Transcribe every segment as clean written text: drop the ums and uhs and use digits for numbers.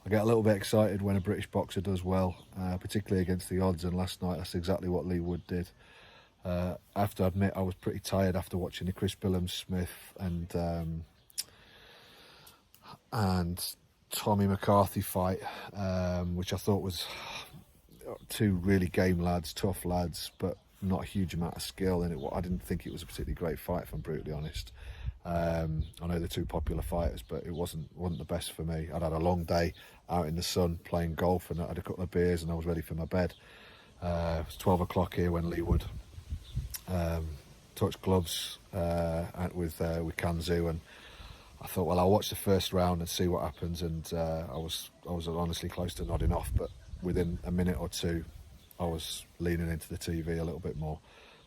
I get a little bit excited when a British boxer does well, particularly against the odds, and last night that's exactly what Leigh Wood did. I have to admit I was pretty tired after watching the Chris Billams-Smith and Tommy McCarthy fight, which I thought was two really game lads, tough lads, but not a huge amount of skill in it. I didn't think it was a particularly great fight, if I'm brutally honest. I know they're two popular fighters, but it wasn't the best for me. I'd had a long day out in the sun playing golf, and I had a couple of beers, and I was ready for my bed. It was 12 o'clock here when Leigh Wood touched gloves with Kanzu, and I thought, well, I'll watch the first round and see what happens. And I was honestly close to nodding off, but within a minute or two, I was leaning into the TV a little bit more.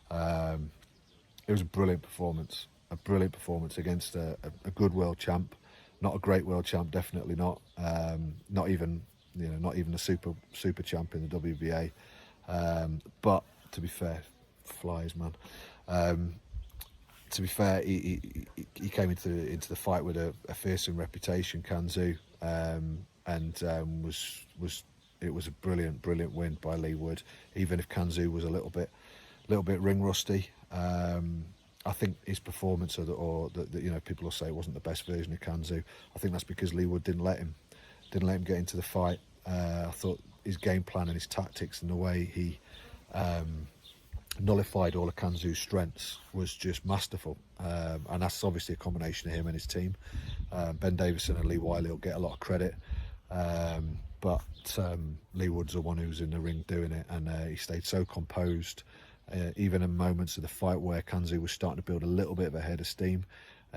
It was a brilliant performance against a good world champ, not a great world champ, definitely not. Not even a super champ in the WBA. But to be fair, flies, man. To be fair, he came into the fight with a fearsome reputation, Kanzu, it was a brilliant win by Leigh Wood. Even if Kanzu was a little bit ring rusty, I think his performance, or people will say it wasn't the best version of Kanzu. I think that's because Leigh Wood didn't let him get into the fight. I thought his game plan and his tactics and the way he nullified all of Kanzu's strengths was just masterful, and that's obviously a combination of him and his team. Ben Davison and Wylie will get a lot of credit, but Leigh Wood's the one who's in the ring doing it, and he stayed so composed, even in moments of the fight where Kanzu was starting to build a little bit of a head of steam.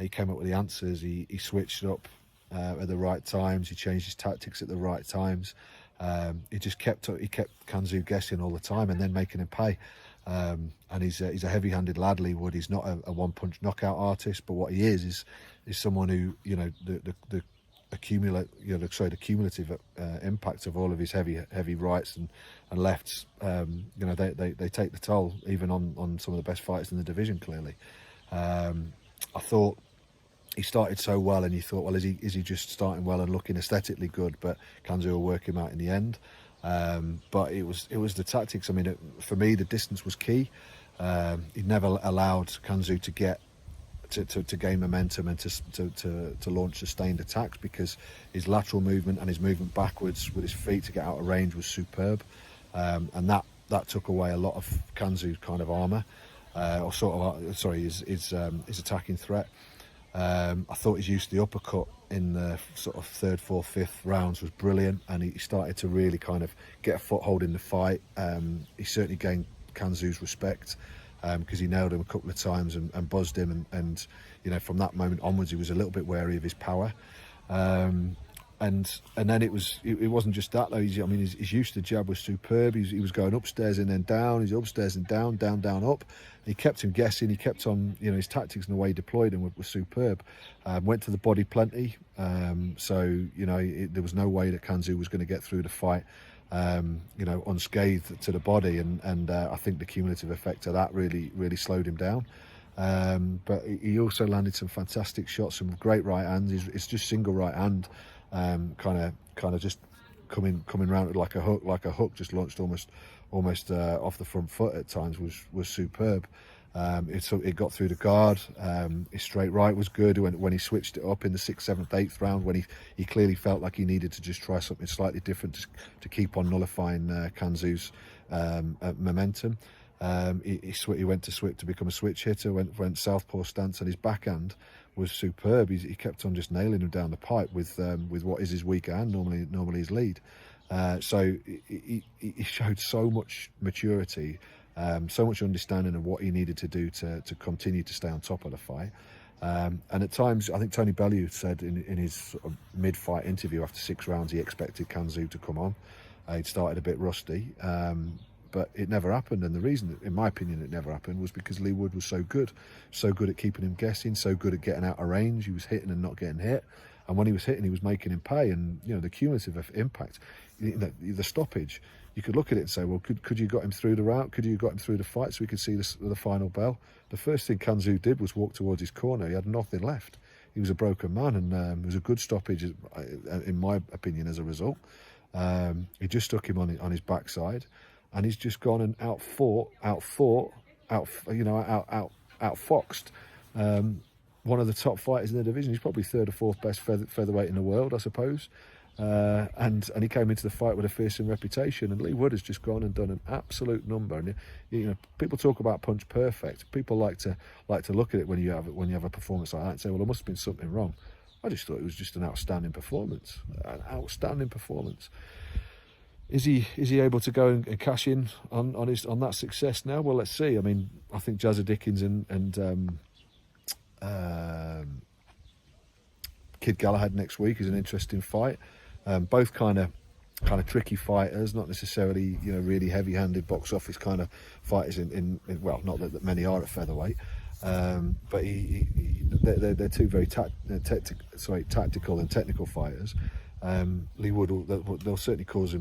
He came up with the answers. He switched up at the right times. He changed his tactics at the right times. He kept Kanzu guessing all the time and then making him pay. And he's a heavy-handed lad, Leigh Wood. He's not a one-punch knockout artist, but what he is someone who, the cumulative impact of all of his heavy rights and lefts, they take the toll, even on some of the best fighters in the division. Clearly, I thought he started so well, and you thought, well, is he just starting well and looking aesthetically good? But Kanzu will work him out in the end. But it was the tactics. I mean, for me, the distance was key. He never allowed Kanzu to get to gain momentum and to launch sustained attacks, because his lateral movement and his movement backwards with his feet to get out of range was superb, and that took away a lot of Kanzu's kind of armour, his attacking threat. I thought his use of the uppercut in the sort of third, fourth, fifth rounds was brilliant, and he started to really kind of get a foothold in the fight. He certainly gained Kanzu's respect, because he nailed him a couple of times and buzzed him, and from that moment onwards he was a little bit wary of his power, and then it wasn't just that though. His use of the jab was superb. He was going upstairs and then down. He's upstairs and down, down, up. He kept him guessing. He kept on, his tactics and the way he deployed him was superb. Went to the body plenty, so there was no way that Kanzu was going to get through the fight unscathed to the body, and I think the cumulative effect of that really slowed him down. But he also landed some fantastic shots, some great right hands. It's just single right hand, kind of just coming round like a hook, just launched almost off the front foot at times, was superb. It got through the guard. His straight right was good when he switched it up in the 6th, 7th, 8th round, when he clearly felt like he needed to just try something slightly different to keep on nullifying Kanzu's momentum. He went to become a switch hitter, went southpaw stance, and his backhand was superb. He kept on just nailing him down the pipe with what is his weaker hand, normally his lead. So he showed so much maturity, so much understanding of what he needed to do to continue to stay on top of the fight. And at times, I think Tony Bellew said in his sort of mid-fight interview after 6 rounds, he expected Kanzu to come on. He'd started a bit rusty, but it never happened. And the reason, in my opinion, it never happened was because Leigh Wood was so good at keeping him guessing, so good at getting out of range. He was hitting and not getting hit. And when he was hitting, he was making him pay. And, the cumulative impact, the stoppage, you could look at it and say, well, could you got him through the route? Could you got him through the fight so we could see the final bell? The first thing Kanzu did was walk towards his corner. He had nothing left. he was a broken man, and it was a good stoppage, in my opinion, as a result. He just stuck him on his backside, and he's just gone and outfoxed one of the top fighters in the division. He's probably third or fourth best featherweight in the world, I suppose. And he came into the fight with a fearsome reputation, and Leigh Wood has just gone and done an absolute number. And people talk about punch perfect. People like to look at it when you have a performance like that and say, well, there must have been something wrong. I just thought it was just an outstanding performance. Is he able to go and cash in on that success now? Well, let's see. I mean, I think Jazza Dickens and Kid Galahad next week is an interesting fight. Both kind of tricky fighters, not necessarily really heavy-handed box office kind of fighters in well, not that many are at featherweight, but they're two very tactical and technical fighters. Leigh Wood, they'll certainly cause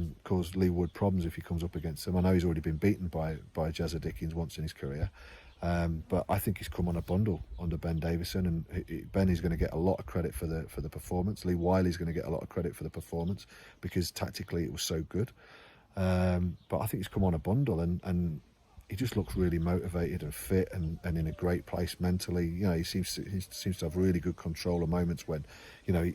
Leigh Wood problems if he comes up against them. I know he's already been beaten by Jazza Dickens once in his career. But I think he's come on a bundle under Ben Davison, and Ben is going to get a lot of credit for the performance. Wylie is going to get a lot of credit for the performance because tactically it was so good. But I think he's come on a bundle, and he just looks really motivated and fit and in a great place mentally. He seems to have really good control of moments when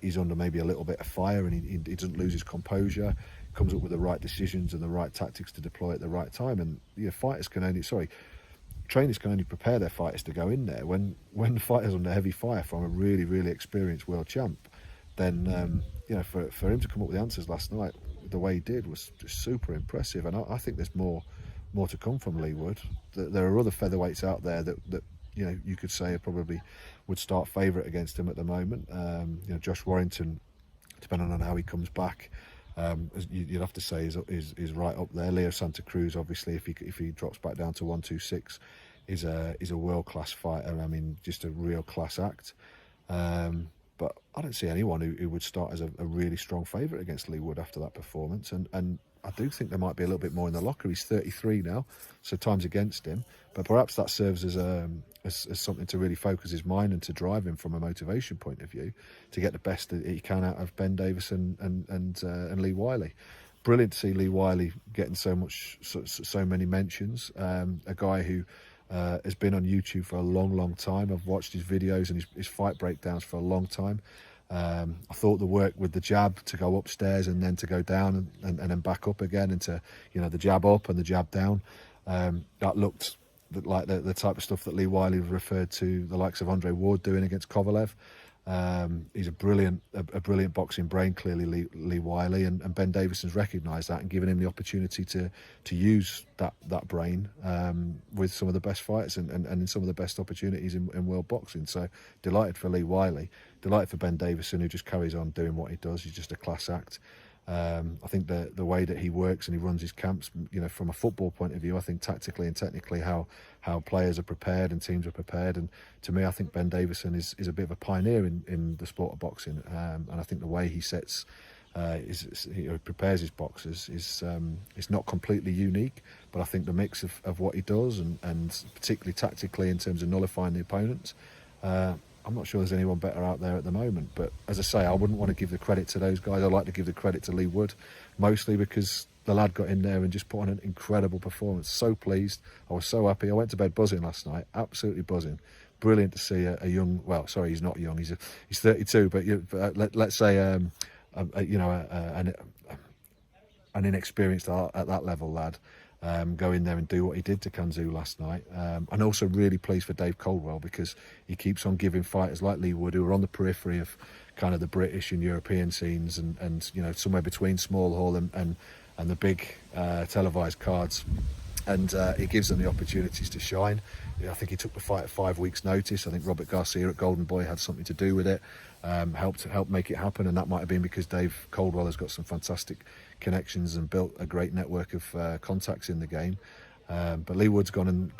he's under maybe a little bit of fire, and he doesn't lose his composure. Comes up with the right decisions and the right tactics to deploy at the right time. And trainers can only prepare their fighters to go in there when the fighter's under heavy fire from a really, really experienced world champ. Then for him to come up with the answers last night the way he did was just super impressive. And I think there's more to come from Leigh Wood. There are other featherweights out there that you could say probably would start favourite against him at the moment. Josh Warrington, depending on how he comes back, you'd have to say is right up there. Leo Santa Cruz, obviously, if he drops back down to 126, is a world-class fighter. I mean, just a real class act. But I don't see anyone who would start as a really strong favourite against Leigh Wood after that performance. And I do think there might be a little bit more in the locker. He's 33 now, so time's against him. But perhaps that serves as something to really focus his mind and to drive him from a motivation point of view to get the best that he can out of Ben Davison and Lee Wylie. Brilliant to see Lee Wylie getting so many mentions. A guy who has been on YouTube for a long time. I've watched his videos and his fight breakdowns for a long time. I thought the work with the jab to go upstairs and then to go down and then back up again into the jab up and the jab down, that looked like the type of stuff that Lee Wylie referred to the likes of Andre Ward doing against Kovalev. He's a brilliant boxing brain, clearly, Lee Wylie, and Ben Davison's recognised that and given him the opportunity to use that brain with some of the best fighters and in some of the best opportunities in world boxing. So delighted for Lee Wylie, delighted for Ben Davison, who just carries on doing what he does. He's just a class act. I think the way that he works and he runs his camps, from a football point of view, I think tactically and technically how players are prepared and teams are prepared. And to me, I think Ben Davison is a bit of a pioneer in the sport of boxing. And I think the way he he prepares his boxers is not completely unique, but I think the mix of what he does and particularly tactically in terms of nullifying the opponents, I'm not sure there's anyone better out there at the moment. But as I say, I wouldn't want to give the credit to those guys. I'd like to give the credit to Leigh Wood, mostly because the lad got in there and just put on an incredible performance. So pleased. I was so happy. I went to bed buzzing last night, absolutely buzzing. Brilliant to see a young, well, sorry, he's not young, he's 32, but let's say an inexperienced at that level lad go in there and do what he did to Kanzu last night. And also really pleased for Dave Coldwell, because he keeps on giving fighters like Leigh Wood, who are on the periphery of kind of the British and European scenes and somewhere between small hall and the big televised cards, and it gives them the opportunities to shine. I think he took the fight at 5 weeks' notice. I think Robert Garcia at Golden Boy had something to do with it, helped make it happen, and that might have been because Dave Coldwell has got some fantastic connections and built a great network of contacts in the game. But Leigh Wood's gone and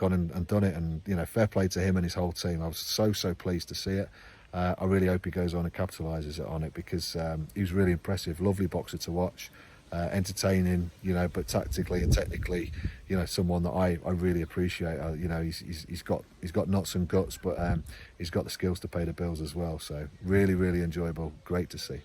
done it, and fair play to him and his whole team. I was so pleased to see it. I really hope he goes on and capitalises on it, because he was really impressive, lovely boxer to watch. entertaining, you know, but tactically and technically, you know, someone that I really appreciate. You know, he's got nuts and guts, but he's got the skills to pay the bills as well. So really enjoyable, great to see.